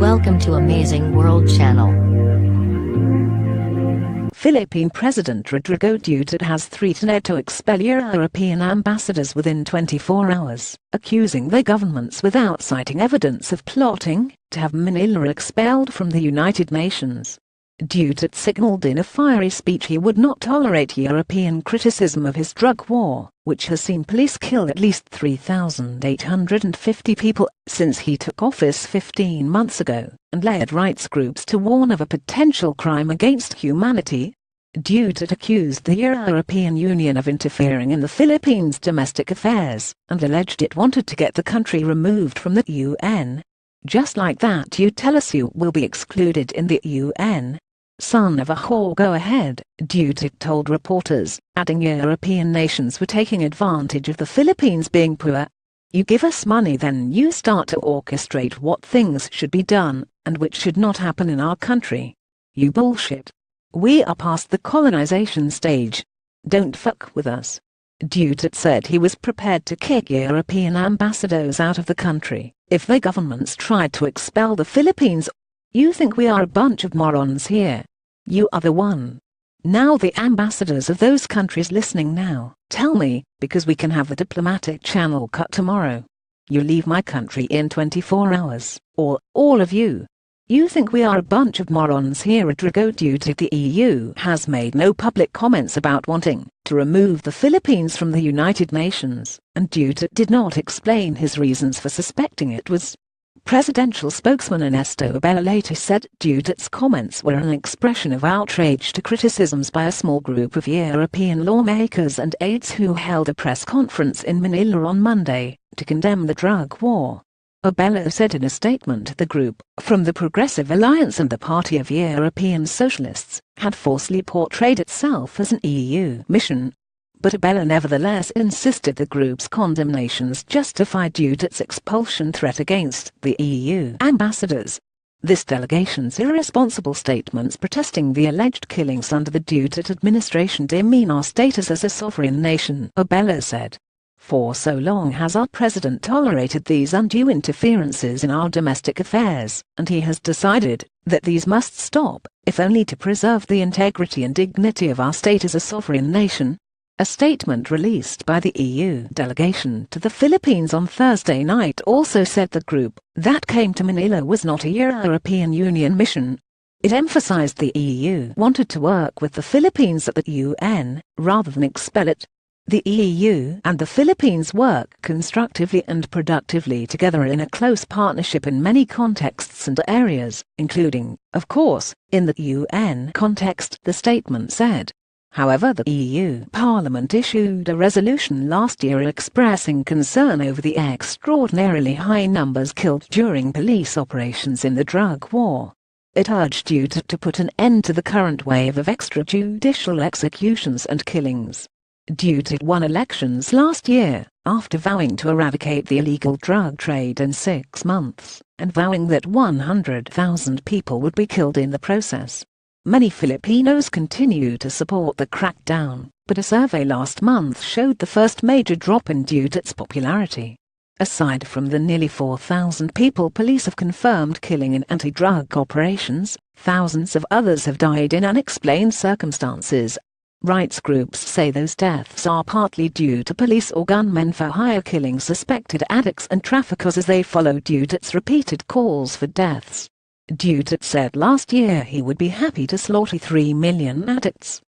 Welcome to Amazing World Channel. Philippine President Rodrigo Duterte has threatened to expel European ambassadors within 24 hours, accusing the governments without citing evidence of plotting to have Manila expelled from the United Nations. Duterte signaled in a fiery speech he would not tolerate European criticism of his drug war, which has seen police kill at least 3,850 people since he took office 15 months ago, and led rights groups to warn of a potential crime against humanity. Duterte accused the European Union of interfering in the Philippines' domestic affairs, and alleged it wanted to get the country removed from the UN. Just like that, you tell us you will be excluded in the UN. Son of a whore, go ahead, Duterte told reporters, adding European nations were taking advantage of the Philippines being poor. You give us money, then you start to orchestrate what things should be done, and which should not happen in our country. You bullshit. We are past the colonization stage. Don't fuck with us. Duterte said he was prepared to kick European ambassadors out of the country if the governments tried to expel the Philippines. You think we are a bunch of morons here? You are the one. Now the ambassadors of those countries listening now, tell me, because we can have the diplomatic channel cut tomorrow. You leave my country in 24 hours, or all of you. You think we are a bunch of morons here? Rodrigo Duterte. The EU has made no public comments about wanting to remove the Philippines from the United Nations, and Duterte did not explain his reasons for suspecting it was. Presidential spokesman Ernesto Abella later said Duterte's comments were an expression of outrage to criticisms by a small group of European lawmakers and aides who held a press conference in Manila on Monday to condemn the drug war. Abella said in a statement the group, from the Progressive Alliance and the Party of European Socialists, had falsely portrayed itself as an EU mission. But Abella nevertheless insisted the group's condemnations justified Duterte's expulsion threat against the EU ambassadors. This delegation's irresponsible statements protesting the alleged killings under the Duterte administration demean our status as a sovereign nation, Abella said. For so long has our president tolerated these undue interferences in our domestic affairs, and he has decided that these must stop, if only to preserve the integrity and dignity of our state as a sovereign nation. A statement released by the EU delegation to the Philippines on Thursday night also said the group that came to Manila was not a European Union mission. It emphasized the EU wanted to work with the Philippines at the UN, rather than expel it. The EU and the Philippines work constructively and productively together in a close partnership in many contexts and areas, including, of course, in the UN context, the statement said. However, the EU Parliament issued a resolution last year expressing concern over the extraordinarily high numbers killed during police operations in the drug war. It urged Duterte to put an end to the current wave of extrajudicial executions and killings. Duterte won elections last year, after vowing to eradicate the illegal drug trade in 6 months, and vowing that 100,000 people would be killed in the process. Many Filipinos continue to support the crackdown, but a survey last month showed the first major drop in Duterte's popularity. Aside from the nearly 4,000 people police have confirmed killing in anti-drug operations, thousands of others have died in unexplained circumstances. Rights groups say those deaths are partly due to police or gunmen for hire killing suspected addicts and traffickers as they follow Duterte's repeated calls for deaths. Duterte said last year he would be happy to slaughter 3 million addicts,